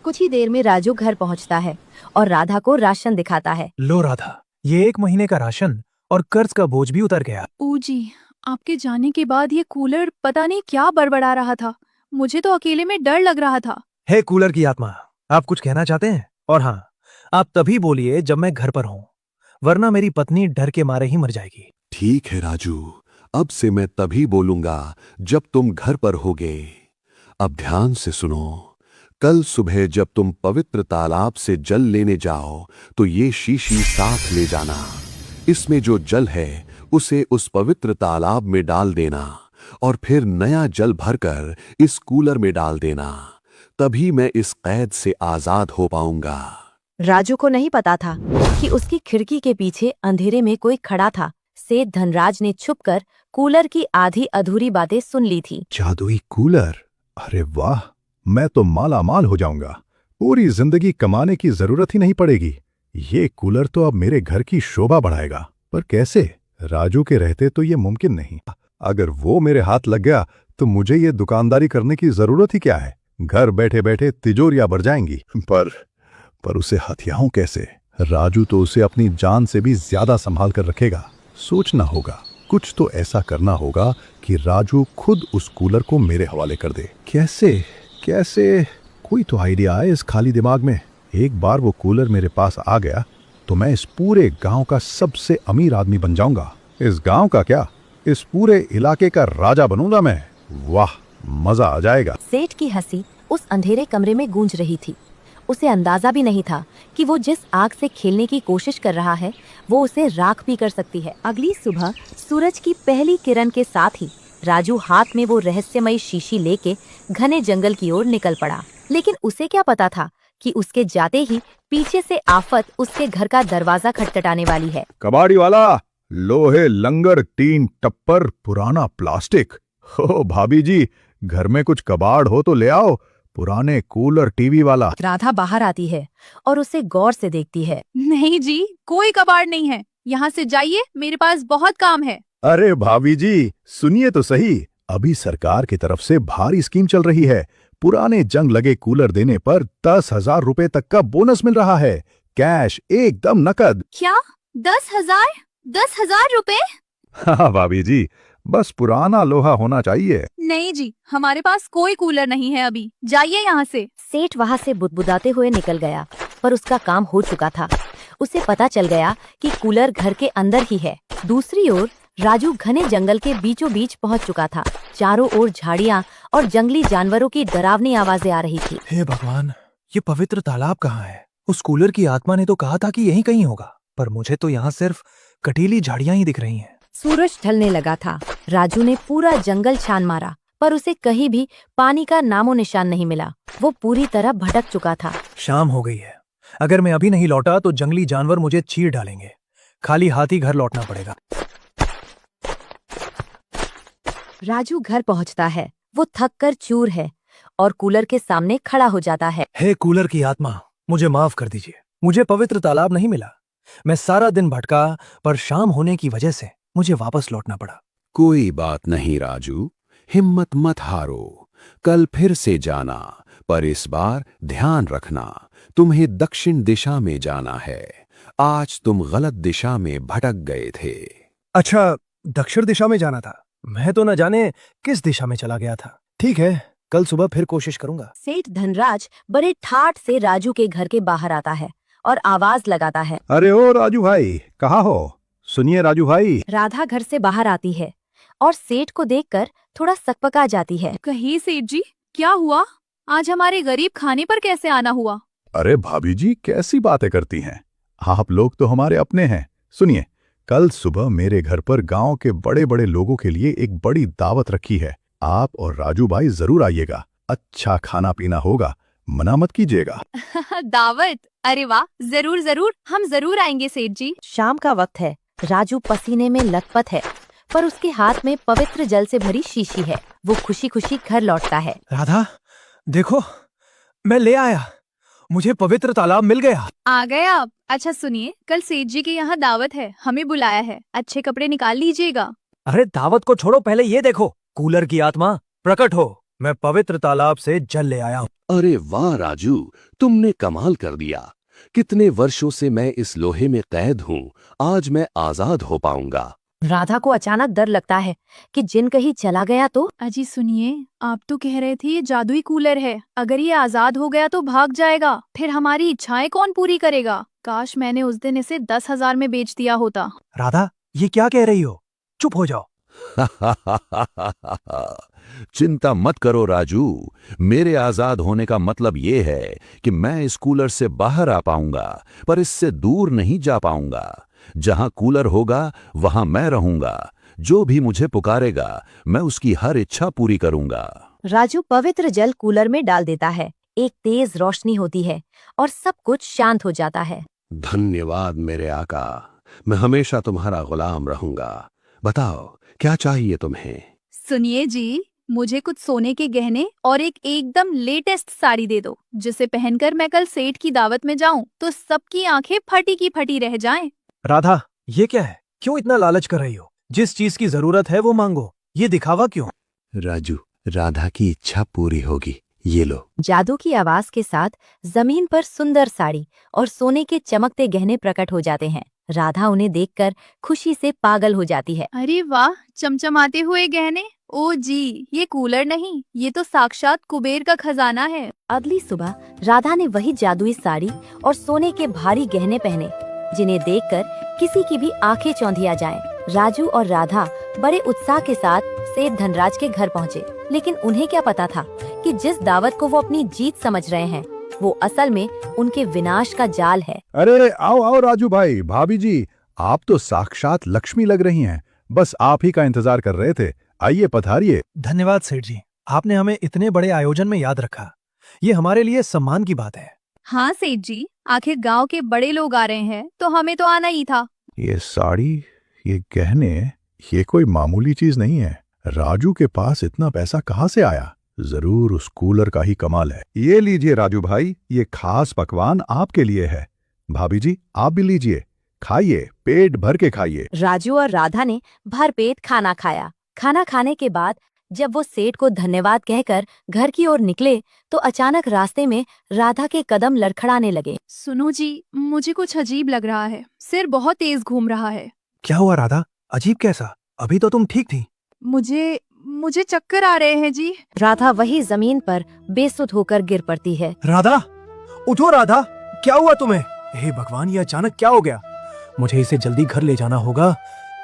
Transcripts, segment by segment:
कुछ ही देर में राजू घर पहुंचता है और राधा को राशन दिखाता है। लो राधा, ये 1 महीने का राशन और कर्ज का बोझ भी उतर गया। जी, आपके जाने के बाद ये कूलर पता नहीं क्या बड़बड़ा रहा था। मुझे तो अकेले में डर लग रहा था। हे कूलर की आत्मा, आप कुछ कहना चाहते हैं? और हाँ, आप तभी बोलिए जब मैं घर पर हूँ, वरना मेरी पत्नी डर के मारे ही मर जाएगी। ठीक है राजू, अब से मैं तभी बोलूंगा जब तुम घर पर होगे। अब ध्यान से सुनो। कल सुबह जब तुम पवित्र तालाब से जल लेने जाओ तो ये शीशी साथ ले जाना। इसमें जो जल है उसे उस पवित्र तालाब में डाल देना और फिर नया जल भरकर इस कूलर में डाल देना। तभी मैं इस कैद से आजाद हो पाऊंगा। राजू को नहीं पता था कि उसकी खिड़की के पीछे अंधेरे में कोई खड़ा था। सेठ धनराज ने छुपकर कूलर की आधी अधूरी बातें सुन ली थी। जादुई कूलर, अरे वाह, मैं तो माला माल हो जाऊंगा। पूरी जिंदगी कमाने की जरूरत ही नहीं पड़ेगी। ये कूलर तो अब मेरे घर की शोभा बढ़ाएगा। पर कैसे? राजू के रहते तो ये मुमकिन नहीं। अगर वो मेरे हाथ लग गया तो मुझे ये दुकानदारी करने की जरूरत ही क्या है। घर बैठे बैठे तिजोरियां भर जाएंगी। पर उसे हथियाऊं कैसे? राजू तो उसे अपनी जान से भी ज्यादा संभाल कर रखेगा। सोचना होगा, कुछ तो ऐसा करना होगा कि राजू खुद उस कूलर को मेरे हवाले कर दे। कैसे? कोई तो आइडिया आए इस खाली दिमाग में। एक बार वो कूलर मेरे पास आ गया तो मैं इस पूरे गांव का सबसे अमीर आदमी बन जाऊंगा। इस गांव का क्या, इस पूरे इलाके का राजा बनूंगा मैं। वाह, मजा आ जाएगा। सेठ की हंसी उस अंधेरे कमरे में गूंज रही थी। उसे अंदाजा भी नहीं था कि वो जिस आग से खेलने की कोशिश कर रहा है वो उसे राख भी कर सकती है। अगली सुबह सूरज की पहली किरण के साथ ही राजू हाथ में वो रहस्यमयी शीशी लेके घने जंगल की ओर निकल पड़ा। लेकिन उसे क्या पता था कि उसके जाते ही पीछे से आफत उसके घर का दरवाजा खटखटाने वाली है। कबाड़ी वाला, लोहे, लंगर, टीन, टप्पर, पुराना प्लास्टिक। हो भाभी जी, घर में कुछ कबाड़ हो तो ले आओ। पुराने कूलर, टीवी वाला। राधा बाहर आती है और उसे गौर से देखती है। नहीं जी, कोई कबाड़ नहीं है। यहाँ से जाइए, मेरे पास बहुत काम है। अरे भाभी जी, सुनिए तो सही। अभी सरकार की तरफ से भारी स्कीम चल रही है। पुराने जंग लगे कूलर देने पर 10,000 रुपए तक का बोनस मिल रहा है। कैश, एकदम नकद। क्या? 10,000? 10,000 रुपए? हाँ भाभी जी, बस पुराना लोहा होना चाहिए। नहीं जी, हमारे पास कोई कूलर नहीं है अभी। जाइए यहाँ से। सेठ वहाँ से बुदबुदाते हुए निकल गया, पर उसका काम हो चुका था। उसे पता चल गया कि कूलर घर के अंदर ही है। दूसरी ओर राजू घने जंगल के बीचों बीच पहुंच चुका था। चारों ओर झाड़ियां और जंगली जानवरों की डरावनी आवाजें आ रही थी। हे भगवान, ये पवित्र तालाब कहाँ है? उस कूलर की आत्मा ने तो कहा था कि यहीं कहीं होगा, पर मुझे तो यहाँ सिर्फ कटीली झाड़ियां ही दिख रही हैं। सूरज ढलने लगा था। राजू ने पूरा जंगल छान मारा, पर उसे कहीं भी पानी का नामो निशान नहीं मिला। वो पूरी तरह भटक चुका था। शाम हो गई है। अगर मैं अभी नहीं लौटा तो जंगली जानवर मुझे चीर डालेंगे। खाली हाथ ही घर लौटना पड़ेगा। राजू घर पहुंचता है। वो थक कर चूर है और कूलर के सामने खड़ा हो जाता है। हे कूलर की आत्मा, मुझे माफ कर दीजिए। मुझे पवित्र तालाब नहीं मिला। मैं सारा दिन भटका, पर शाम होने की वजह से मुझे वापस लौटना पड़ा। कोई बात नहीं राजू, हिम्मत मत हारो। कल फिर से जाना, पर इस बार ध्यान रखना, तुम्हें दक्षिण दिशा में जाना है। आज तुम गलत दिशा में भटक गए थे। अच्छा, दक्षिण दिशा में जाना था। मैं तो न जाने किस दिशा में चला गया था। ठीक है, कल सुबह फिर कोशिश करूंगा। सेठ धनराज बड़े ठाठ से राजू के घर के बाहर आता है और आवाज लगाता है। अरे ओ राजू भाई, कहाँ हो? सुनिए राजू भाई। राधा घर से बाहर आती है और सेठ को देखकर थोड़ा सकपका जाती है। कहिए सेठ जी, क्या हुआ? आज हमारे गरीब खाने पर कैसे आना हुआ? अरे भाभी जी, कैसी बातें करती हैं? आप लोग तो हमारे अपने हैं। सुनिए, कल सुबह मेरे घर पर गांव के बड़े बड़े लोगों के लिए एक बड़ी दावत रखी है। आप और राजू भाई जरूर आइएगा। अच्छा खाना पीना होगा, मना मत कीजिएगा। दावत? अरे वाह, जरूर जरूर, हम जरूर आएंगे सेठ जी। शाम का वक्त है। राजू पसीने में लथपथ है, पर उसके हाथ में पवित्र जल से भरी शीशी है। वो खुशी खुशी घर लौटता है। राधा, देखो, मैं ले आया। मुझे पवित्र तालाब मिल गया। आ गए आप? अच्छा सुनिए, कल सेठ जी के यहाँ दावत है, हमें बुलाया है। अच्छे कपड़े निकाल लीजिएगा। अरे दावत को छोड़ो, पहले ये देखो। कूलर की आत्मा प्रकट हो। मैं पवित्र तालाब से जल ले आया हूँ। अरे वाह राजू, तुमने कमाल कर दिया। कितने वर्षों से मैं इस लोहे में कैद हूँ, आज मैं आजाद हो पाऊंगा। राधा को अचानक डर लगता है कि जिन कहीं चला गया तो। अजी सुनिए, आप तो कह रहे थे ये जादुई कूलर है, अगर ये आजाद हो गया तो भाग जाएगा, फिर हमारी इच्छाएं कौन पूरी करेगा? काश मैंने उस दिन इसे 10,000 में बेच दिया होता। राधा, ये क्या कह रही हो? चुप हो जाओ। चिंता मत करो राजू, मेरे आजाद होने का मतलब ये है कि मैं इस कूलर से बाहर आ पाऊंगा, पर इससे दूर नहीं जा पाऊंगा। जहां कूलर होगा वहां मैं रहूंगा। जो भी मुझे पुकारेगा मैं उसकी हर इच्छा पूरी करूंगा। राजू पवित्र जल कूलर में डाल देता है, एक तेज रोशनी होती है और सब कुछ शांत हो जाता है। धन्यवाद मेरे आका, मैं हमेशा तुम्हारा गुलाम रहूंगा। बताओ क्या चाहिए तुम्हें? सुनिए जी, मुझे कुछ सोने के गहने और एक एकदम लेटेस्ट साड़ी दे दो, जिसे पहनकर मैं कल सेठ की दावत में जाऊं तो सबकी आंखें फटी की फटी रह जाएं। राधा, ये क्या है? क्यों इतना लालच कर रही हो? जिस चीज की जरूरत है वो मांगो, ये दिखावा क्यों? राजू, राधा की इच्छा पूरी होगी, ये लो। जादू की आवाज के साथ जमीन पर सुंदर साड़ी और सोने के चमकते गहने प्रकट हो जाते हैं। राधा उन्हें देखकर खुशी से पागल हो जाती है। अरे वाह, चमचमाते हुए गहने! ओ जी, ये कूलर नहीं, ये तो साक्षात कुबेर का खजाना है। अगली सुबह राधा ने वही जादुई साड़ी और सोने के भारी गहने पहने, जिन्हें देखकर किसी की भी आंखें चौंधिया जाएं। राजू और राधा बड़े उत्साह के साथ सेठ धनराज के घर पहुँचे, लेकिन उन्हें क्या पता था कि जिस दावत को वो अपनी जीत समझ रहे हैं वो असल में उनके विनाश का जाल है। अरे आओ आओ राजू भाई, भाभी जी, आप तो साक्षात लक्ष्मी लग रही हैं। बस आप ही का इंतजार कर रहे थे, आइए पधारिए। धन्यवाद सेठ जी, आपने हमें इतने बड़े आयोजन में याद रखा। ये हमारे लिए सम्मान की बात है। हाँ सेठ जी, आखिर गांव के बड़े लोग आ रहे हैं तो हमें तो आना ही था। ये साड़ी, ये गहने, ये कोई मामूली चीज नहीं है। राजू के पास इतना पैसा कहाँ से आया? जरूर उस कूलर का ही कमाल है। ये लीजिए राजू भाई, ये खास पकवान आपके लिए है। भाभी जी आप भी लीजिए, खाइए, पेट भर के खाइए। राजू और राधा ने भरपेट खाना खाया। खाना खाने के बाद जब वो सेठ को धन्यवाद कहकर घर की ओर निकले तो अचानक रास्ते में राधा के कदम लड़खड़ाने लगे। सुनो जी, मुझे कुछ अजीब लग रहा है, सिर बहुत तेज घूम रहा है। क्या हुआ राधा? अजीब कैसा? अभी तो तुम ठीक थी। मुझे चक्कर आ रहे हैं जी। राधा वही जमीन पर बेसुध होकर गिर पड़ती है। राधा, उठो राधा, क्या हुआ तुम्हें? हे भगवान, ये अचानक क्या हो गया? मुझे इसे जल्दी घर ले जाना होगा।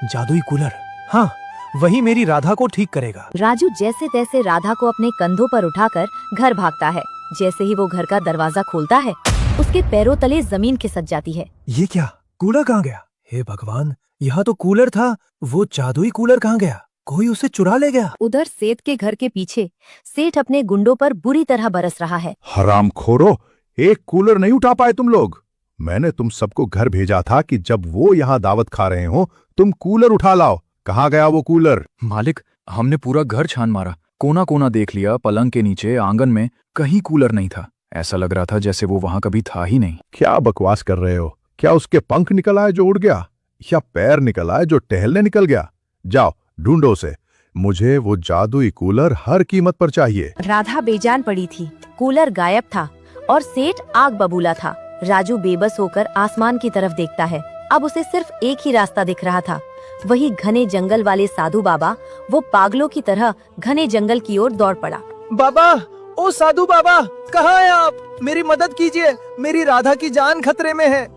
जादुई कूलर, हाँ वही मेरी राधा को ठीक करेगा। राजू जैसे तैसे राधा को अपने कंधों पर उठाकर घर भागता है। जैसे ही वो घर का दरवाजा खोलता है उसके पैरों तले जमीन खिसक जाती है। ये क्या? कूलर कहाँ गया? हे भगवान, यहाँ तो कूलर था, वो जादुई कूलर कहाँ गया? कोई उसे चुरा ले गया। उधर सेठ के घर के पीछे सेठ अपने गुंडों पर बुरी तरह बरस रहा है। हरामखोरो, एक कूलर नहीं उठा पाए तुम लोग। मैंने तुम सबको घर भेजा था कि जब वो यहाँ दावत खा रहे हो तुम कूलर उठा लाओ। कहाँ गया वो कूलर? मालिक, हमने पूरा घर छान मारा, कोना कोना देख लिया, पलंग के नीचे, आंगन में, कहीं कूलर नहीं था। ऐसा लग रहा था जैसे वो वहां कभी था ही नहीं। क्या बकवास कर रहे हो? क्या उसके पंख निकल आए जो उड़ गया, या पैर निकल आए जो टहलने निकल गया? जाओ ढूंढो उसे, मुझे वो जादुई कूलर हर कीमत पर चाहिए। राधा बेजान पड़ी थी। कूलर गायब था और सेठ आग बबूला था। राजू बेबस होकर आसमान की तरफ देखता है। अब उसे सिर्फ एक ही रास्ता दिख रहा था, वही घने जंगल वाले साधु बाबा। वो पागलों की तरह घने जंगल की ओर दौड़ पड़ा। बाबा, ओ साधु बाबा, कहाँ हैं आप? मेरी मदद कीजिए, मेरी राधा की जान खतरे में है।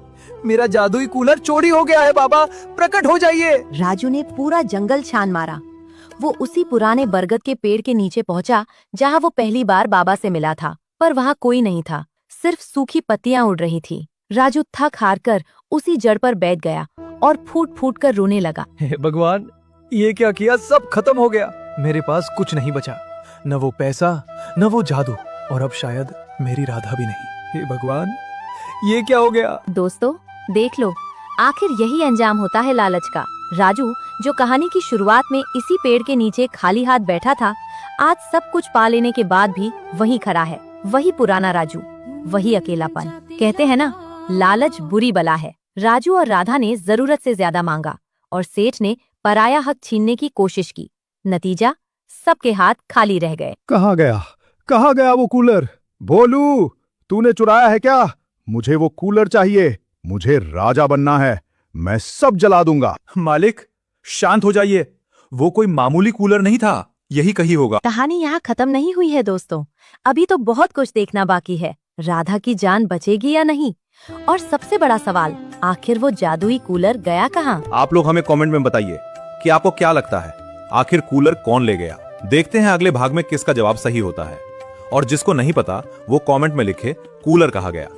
मेरा जादुई कूलर चोरी हो गया है बाबा, प्रकट हो जाइए। राजू ने पूरा जंगल छान मारा। वो उसी पुराने बरगद के पेड़ के नीचे पहुंचा जहां वो पहली बार बाबा से मिला था, पर वहां कोई नहीं था, सिर्फ सूखी पत्तियां उड़ रही थी। राजू थक हार कर उसी जड़ पर बैठ गया और फूट फूट कर रोने लगा। हे भगवान, ये क्या किया? सब खत्म हो गया। मेरे पास कुछ नहीं बचा, न वो पैसा, न वो जादू, और अब शायद मेरी राधा भी नहीं। हे भगवान, ये क्या हो गया? दोस्तों देख लो, आखिर यही अंजाम होता है लालच का। राजू, जो कहानी की शुरुआत में इसी पेड़ के नीचे खाली हाथ बैठा था, आज सब कुछ पा लेने के बाद भी वही खड़ा है। वही पुराना राजू, वही अकेलापन। कहते हैं ना, लालच बुरी बला है। राजू और राधा ने जरूरत से ज्यादा मांगा और सेठ ने पराया हक छीनने की कोशिश की। नतीजा, सबके हाथ खाली रह गए। कहाँ गया वो कूलर? भोलू, तूने चुराया है क्या? मुझे वो कूलर चाहिए। मुझे राजा बनना है। मैं सब जला दूंगा। मालिक, शांत हो जाइए। वो कोई मामूली कूलर नहीं था, यही कहीं होगा। कहानी यहाँ खत्म नहीं हुई है दोस्तों, अभी तो बहुत कुछ देखना बाकी है। राधा की जान बचेगी या नहीं, और सबसे बड़ा सवाल, आखिर वो जादुई कूलर गया कहाँ? आप लोग हमें कमेंट में बताइए कि आपको क्या लगता है, आखिर कूलर कौन ले गया। देखते हैं अगले भाग में किसका जवाब सही होता है, और जिसको नहीं पता वो कमेंट में लिखे कूलर कहा गया।